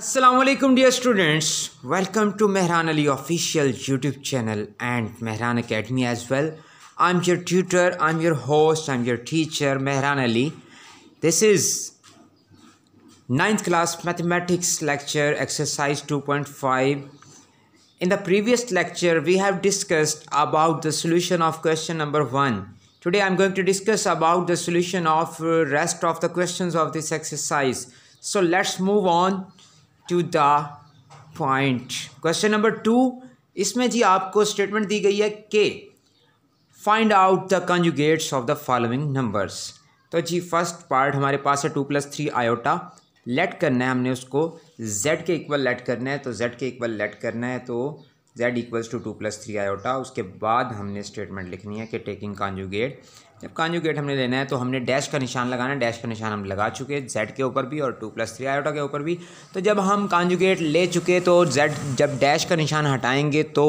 Assalamualaikum dear students, welcome to Mehran Ali official YouTube channel and Mehran Academy as well. I'm your tutor, I'm your host, I'm your teacher Mehran Ali. This is 9th class mathematics lecture exercise 2.5. In the previous lecture we have discussed about the solution of question number 1. Today I'm going to discuss about the solution of rest of the questions of this exercise. So let's move on to the point. Question number 2, इसमें जी आपको statement दी गई है कि find out the conjugates of the following numbers. तो जी first part हमारे पास है 2 + 3 आयोटा. लेट करना है हमने उसको z के इक्वल लेट करना है. तो z के इक्वल लेट करना है तो z इक्वल्स टू 2 + 3 आयोटा. उसके बाद हमने स्टेटमेंट लिखनी है कि टेकिंग कॉन्जुगेट. जब कॉन्जुगेट हमने लेना है तो हमने डैश का निशान लगाना है. डैश का निशान हम लगा चुके z के ऊपर भी और 2 + 3 आयोटा के ऊपर भी. तो जब हम कॉन्जुगेट ले चुके तो z जब डैश का निशान हटाएंगे तो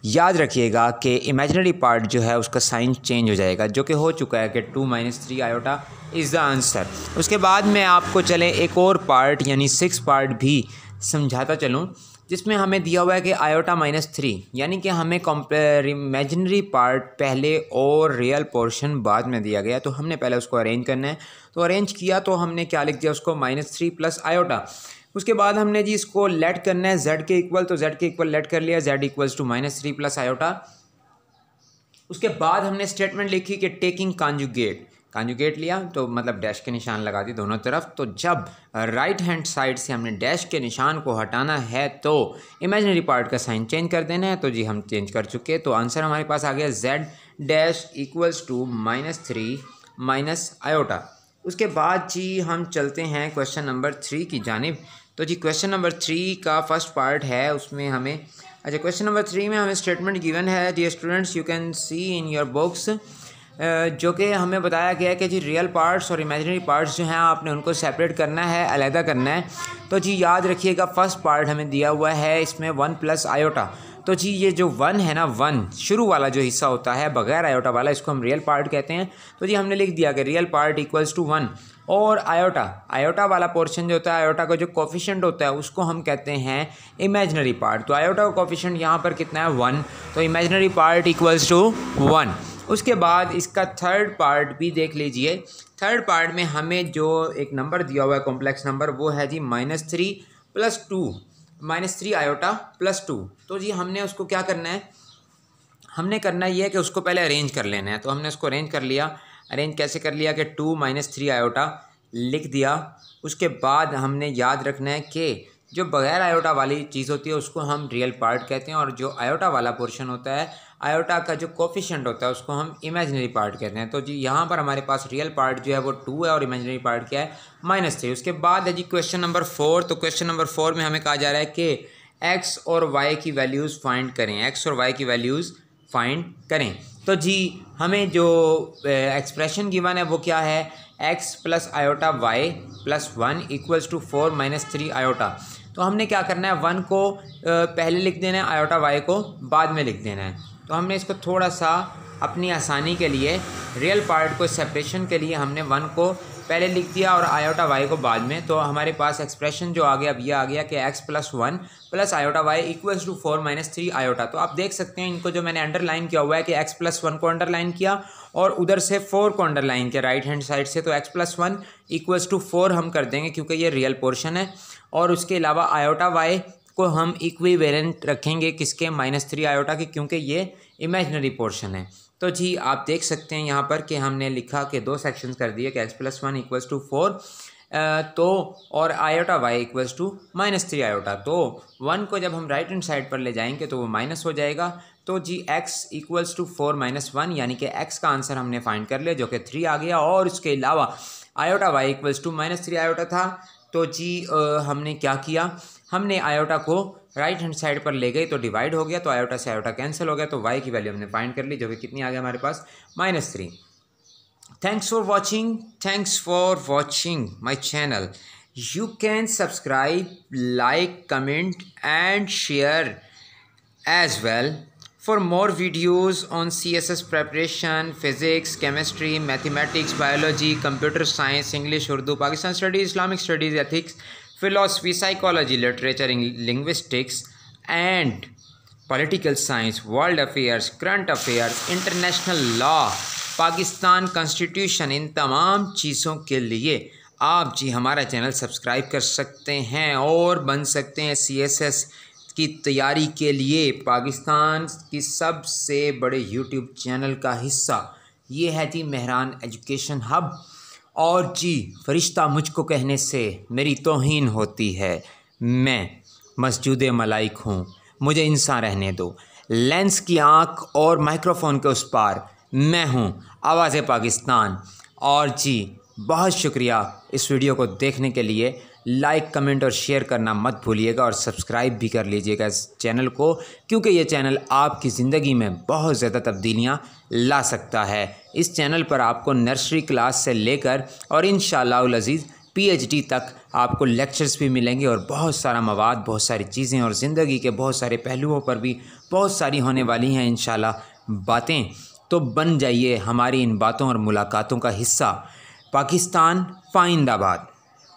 याद रखिएगा कि इमेजिनरी पार्ट जो है उसका साइन चेंज हो जाएगा, जो कि हो चुका है कि 2 - 3 आयोटा इज़ द आंसर. उसके बाद में आपको चले एक और पार्ट यानी 6 पार्ट भी समझाता चलूँ, जिसमें हमें दिया हुआ है कि आयोटा -3 यानी कि हमें इमेजिनरी पार्ट पहले और रियल पोर्शन बाद में दिया गया. तो हमने पहले उसको अरेंज करना है. तो अरेंज किया तो हमने क्या लिख दिया उसको -3 + आयोटा. उसके बाद हमने जी इसको लेट करना है z के इक्वल. तो z के इक्वल लेट कर लिया, z इक्वल्स टू -3 + आयोटा. उसके बाद हमने स्टेटमेंट लिखी कि टेकिंग कॉन्जुगेट लिया तो मतलब डैश के निशान लगा दी दोनों तरफ. तो जब राइट हैंड साइड से हमने डैश के निशान को हटाना है तो इमेजिनरी पार्ट का साइन चेंज कर देना है. तो जी हम चेंज कर चुके. तो आंसर हमारे पास आ गया z इक्वल्स टू -3 - आयोटा. उसके बाद जी हम चलते हैं क्वेश्चन नंबर 3 की जानिब. तो जी क्वेश्चन नंबर 3 का फर्स्ट पार्ट है, उसमें हमें क्वेश्चन नंबर 3 में हमें स्टेटमेंट गिवन है dear students, you can see in your books, जो कि हमें बताया गया है कि जी रियल पार्ट्स और इमेजिनरी पार्ट्स जो हैं आपने उनको सेपरेट करना है, अलहदा करना है. तो जी याद रखिएगा फर्स्ट पार्ट हमें दिया हुआ है इसमें 1 + आयोटा. तो जी ये जो 1 है ना, 1 शुरू वाला जो हिस्सा होता है बगैर आयोटा वाला, इसको हम रियल पार्ट कहते हैं. तो जी हमने लिख दिया कि रियल पार्ट इक्वल्स टू 1 और आयोटा वाला पोर्शन जो होता है, आयोटा का जो कोफिशिएंट होता है उसको हम कहते हैं इमेजिनरी पार्ट. तो आयोटा का कोफिशिएंट यहाँ पर कितना है 1, तो इमेजिनरी पार्ट इक्वल्स टू 1. उसके बाद इसका थर्ड पार्ट भी देख लीजिए. थर्ड पार्ट में हमें जो एक नंबर दिया हुआ है कॉम्प्लेक्स नंबर, वो है जी -3 + 2 -3 आयोटा + 2. तो जी हमने उसको क्या करना है, हमने करना ये है कि उसको पहले अरेंज कर लेना है. तो हमने उसको अरेंज कर लिया. अरेंज कैसे कर लिया कि 2 - 3 आयोटा लिख दिया. उसके बाद हमने याद रखना है कि जो बगैर आयोटा वाली चीज़ होती है उसको हम रियल पार्ट कहते हैं, और जो आयोटा वाला पोर्शन होता है, आयोटा का जो कोफिशिएंट होता है उसको हम इमेजिनरी पार्ट कहते हैं. तो जी यहाँ पर हमारे पास रियल पार्ट जो है वो 2 है और इमेजिनरी पार्ट क्या है -3. उसके बाद है जी क्वेश्चन नंबर 4. तो क्वेश्चन नंबर 4 में हमें कहा जा रहा है कि x और y की वैल्यूज़ फाइंड करें. x और y की वैल्यूज़ फाइंड करें. तो जी हमें जो एक्सप्रेशन गिवन है वो क्या है, x + iota y + 1 equals to 4 - 3 iota. तो हमने क्या करना है, 1 को पहले लिख देना है, आयोटा y को बाद में लिख देना है. तो हमने इसको थोड़ा सा अपनी आसानी के लिए रियल पार्ट को सेपरेशन के लिए हमने 1 को पहले लिख दिया और आयोटा y को बाद में. तो हमारे पास एक्सप्रेशन जो आ गया अब ये आ गया कि x + 1 + iota y equals to 4 - 3 iota. तो आप देख सकते हैं इनको जो मैंने अंडरलाइन किया हुआ है कि x + 1 को अंडरलाइन किया और उधर से 4 को अंडरलाइन किया राइट हैंड साइड से. तो x + 1 इक्वल्स टू 4 हम कर देंगे क्योंकि ये रियल पोर्शन है. और उसके अलावा आयोटा y को हम इक्विवेलेंट रखेंगे किसके, -3 आयोटा के, क्योंकि ये इमेजिनरी पोर्शन है. तो जी आप देख सकते हैं यहाँ पर कि हमने लिखा कि 2 सेक्शंस कर दिए कि x + 1 इक्वल्स टू 4 तो और iota y equals to -3 iota. तो 1 को जब हम राइट हैंड साइड पर ले जाएंगे तो वो माइनस हो जाएगा. तो जी x इक्वल्स टू 4 - 1 यानी कि x का आंसर हमने फाइंड कर लिया जो कि 3 आ गया. और उसके अलावा iota y equals to -3 iota था. तो जी हमने क्या किया, हमने आयोटा को राइट हैंड साइड पर ले गए तो डिवाइड हो गया, तो आयोटा से आयोटा कैंसिल हो गया. तो y की वैल्यू हमने फाइंड कर ली जो कि कितनी आ गया हमारे पास -3. Thanks for watching my channel. You can subscribe, like, comment and share as well for more videos on CSS preparation, physics, chemistry, mathematics, biology, computer science, English, Urdu, Pakistan studies, Islamic studies, ethics, philosophy, psychology, literature, linguistics and political science, world affairs, current affairs, international law, Pakistan constitution, इन तमाम चीज़ों के लिए आप जी हमारा channel subscribe कर सकते हैं और बन सकते हैं CSS की तैयारी के लिए पाकिस्तान की सबसे बड़े यूट्यूब चैनल का हिस्सा। ये है जी मेहरान एजुकेशन हब। और जी फरिश्ता मुझको कहने से मेरी तौहीन होती है, मैं मस्जूद मलाइक हूँ, मुझे इंसान रहने दो। लेंस की आँख और माइक्रोफोन के उस पार मैं हूँ, आवाज़ पाकिस्तान। और जी बहुत शुक्रिया इस वीडियो को देखने के लिए। लाइक, कमेंट और शेयर करना मत भूलिएगा और सब्सक्राइब भी कर लीजिएगा इस चैनल को, क्योंकि ये चैनल आपकी ज़िंदगी में बहुत ज़्यादा तब्दीलियाँ ला सकता है। इस चैनल पर आपको नर्सरी क्लास से लेकर और इंशाअल्लाह अज़ीज़ PhD तक आपको लेक्चर्स भी मिलेंगे और बहुत सारा मवाद, बहुत सारी चीज़ें और ज़िंदगी के बहुत सारे पहलुओं पर भी बहुत सारी होने वाली हैं इंशाअल्लाह बातें। तो बन जाइए हमारी इन बातों और मुलाकातों का हिस्सा। पाकिस्तान पाइंदाबाद।